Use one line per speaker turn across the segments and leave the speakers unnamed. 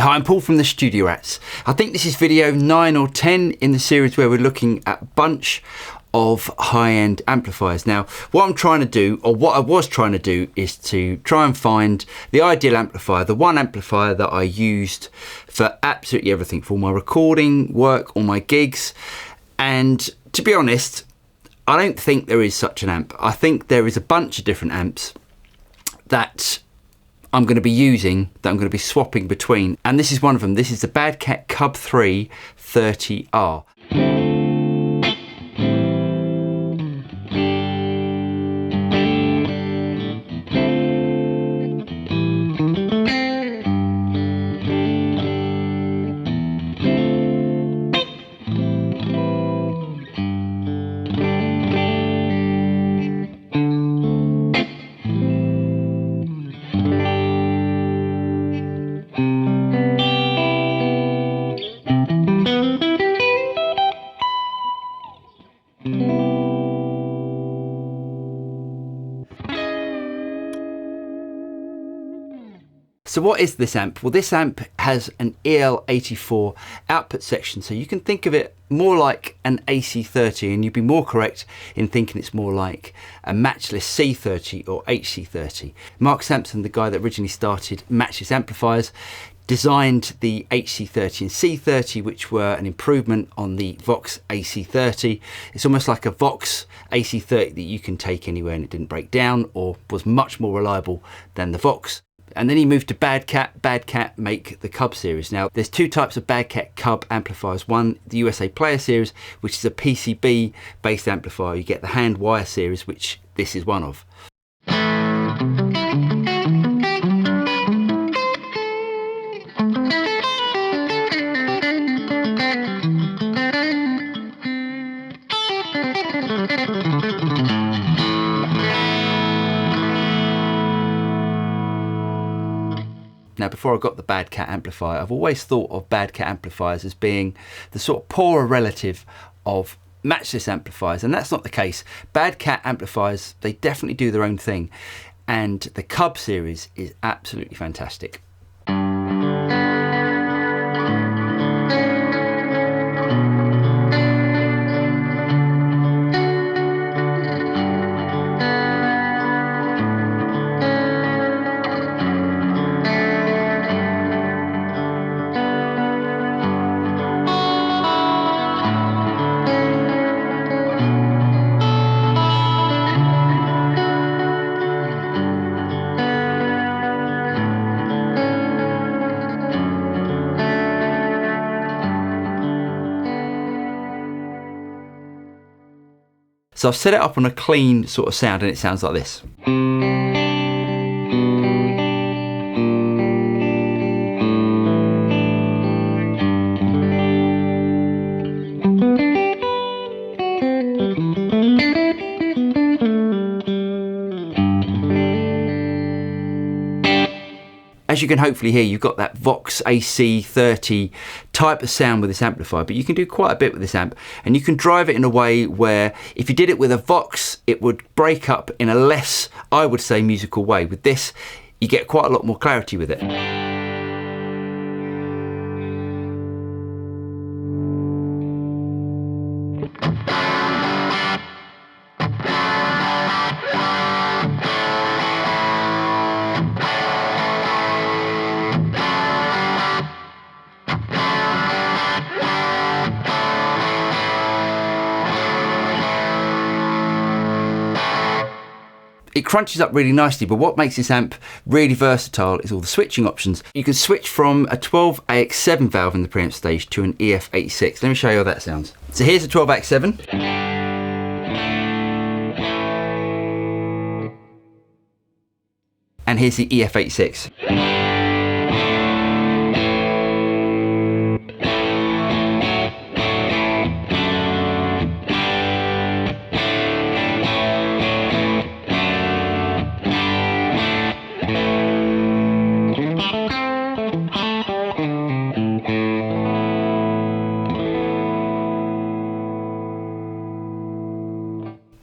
Hi, I'm Paul from the Studio Rats. I think this is video 9 or 10 in the series where we're looking at a bunch of high-end amplifiers. Now, what I'm trying to do, or what I was trying to do, is to try and find the ideal amplifier, the one amplifier that I used for absolutely everything, for all my recording work, all my gigs. And to be honest, I don't think there is such an amp. I think there is a bunch of different amps that I'm going to be using, that I'm going to be swapping between, and this is one of them. This is the Bad Cat Cub III 30R. So what is this amp? Well, this amp has an EL84 output section, so you can think of it more like an AC30, and you'd be more correct in thinking it's more like a Matchless C30 or HC30. Mark Sampson, the guy that originally started Matchless Amplifiers, designed the HC30 and C30, which were an improvement on the Vox AC30. It's almost like a Vox AC30 that you can take anywhere and it didn't break down, or was much more reliable than the Vox. And then he moved to Bad Cat. Bad Cat make the Cub series. Now, there's two types of Bad Cat Cub amplifiers. One, the USA Player series, which is a PCB based amplifier. You get the hand wire series, which this is one of. Now, before I got the Bad Cat amplifier, I've always thought of Bad Cat amplifiers as being the sort of poorer relative of Matchless amplifiers, and that's not the case. Bad Cat amplifiers, they definitely do their own thing, and the Cub series is absolutely fantastic. So I've set it up on a clean sort of sound, and it sounds like this. As you can hopefully hear, you've got that Vox AC30 type of sound with this amplifier, but you can do quite a bit with this amp, and you can drive it in a way where if you did it with a Vox, it would break up in a less, I would say, musical way. With this, you get quite a lot more clarity with it. It crunches up really nicely, but what makes this amp really versatile is all the switching options. You can switch from a 12AX7 valve in the preamp stage to an EF86. Let me show you how that sounds. So here's a 12AX7. And here's the EF86.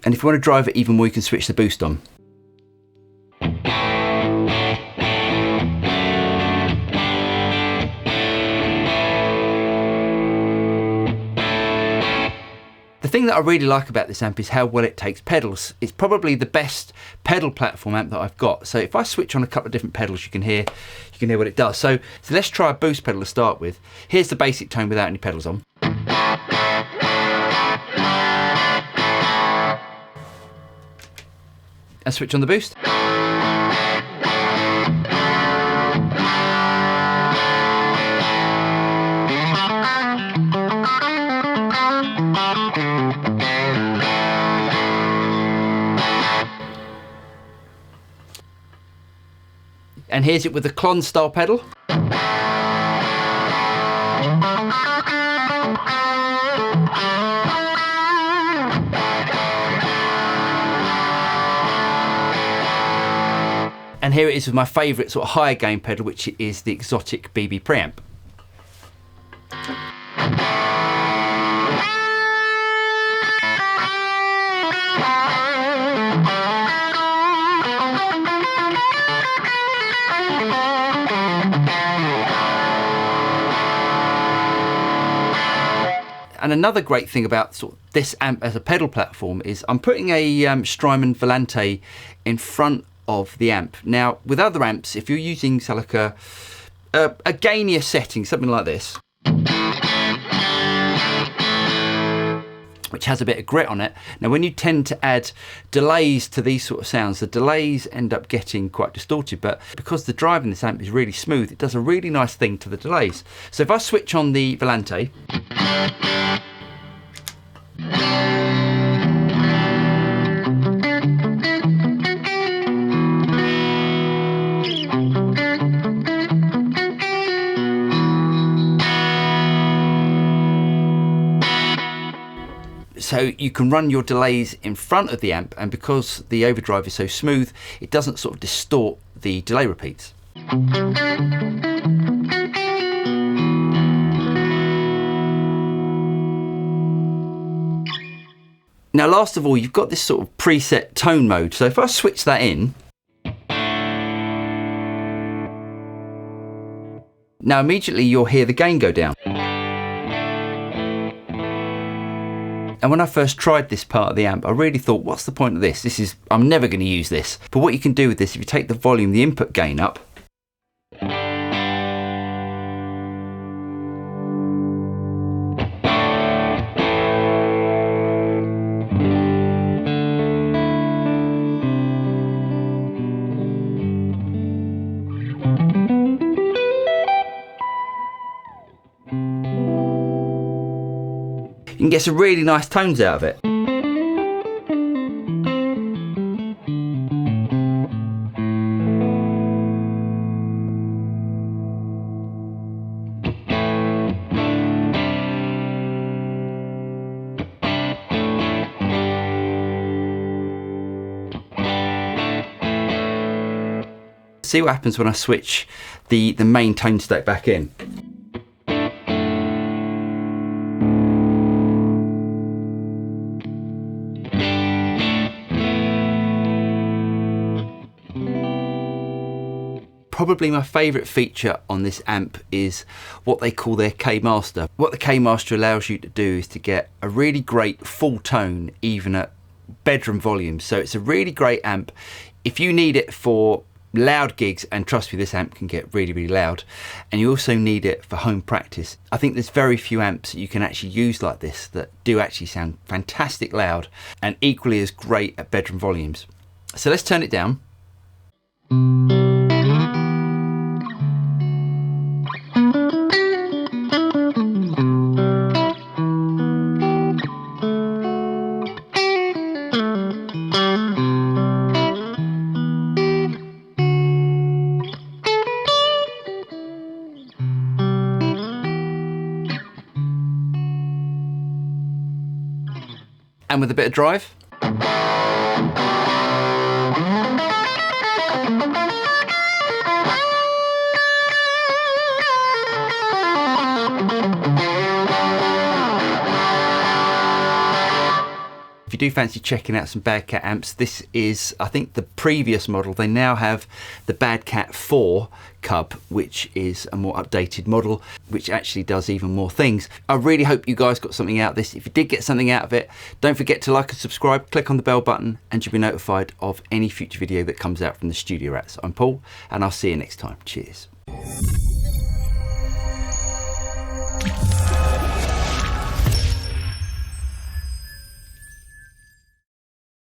And if you want to drive it even more, you can switch the boost on. The thing that I really like about this amp is how well it takes pedals. It's probably the best pedal platform amp that I've got. So if I switch on a couple of different pedals, you can hear what it does. So let's try a boost pedal to start with. Here's the basic tone without any pedals on. And switch on the boost. And here's it with the clon style pedal. And here it is with my favourite sort of higher gain pedal, which is the exotic BB preamp. And another great thing about sort of this amp as a pedal platform is I'm putting a Strymon Volante in front of the amp. Now, with other amps, if you're using say like a gainier setting, something like this, which has a bit of grit on it. Now, when you tend to add delays to these sort of sounds, the delays end up getting quite distorted, but because the drive in this amp is really smooth, it does a really nice thing to the delays. So if I switch on the Volante, so you can run your delays in front of the amp, and because the overdrive is so smooth, it doesn't sort of distort the delay repeats. Now, last of all, you've got this sort of preset tone mode. So if I switch that in, now immediately you'll hear the gain go down. And when I first tried this part of the amp, I really thought, what's the point of this? I'm never going to use this. But what you can do with this, if you take the volume, the input gain up, you can get some really nice tones out of it. See what happens when I switch the main tone stack back in. Probably my favourite feature on this amp is what they call their K Master. What the K Master allows you to do is to get a really great full tone even at bedroom volumes. So it's a really great amp if you need it for loud gigs, and trust me, this amp can get really, really loud. And you also need it for home practice. I think there's very few amps that you can actually use like this that do actually sound fantastic loud and equally as great at bedroom volumes. So let's turn it down. And with a bit of drive. If you do fancy checking out some Bad Cat amps, this is, I think, the previous model. They now have the Bad Cat 4 Cub, which is a more updated model, which actually does even more things. I really hope you guys got something out of this. If you did get something out of it, don't forget to like and subscribe, click on the bell button, and you'll be notified of any future video that comes out from the Studio Rats. I'm Paul, and I'll see you next time. Cheers.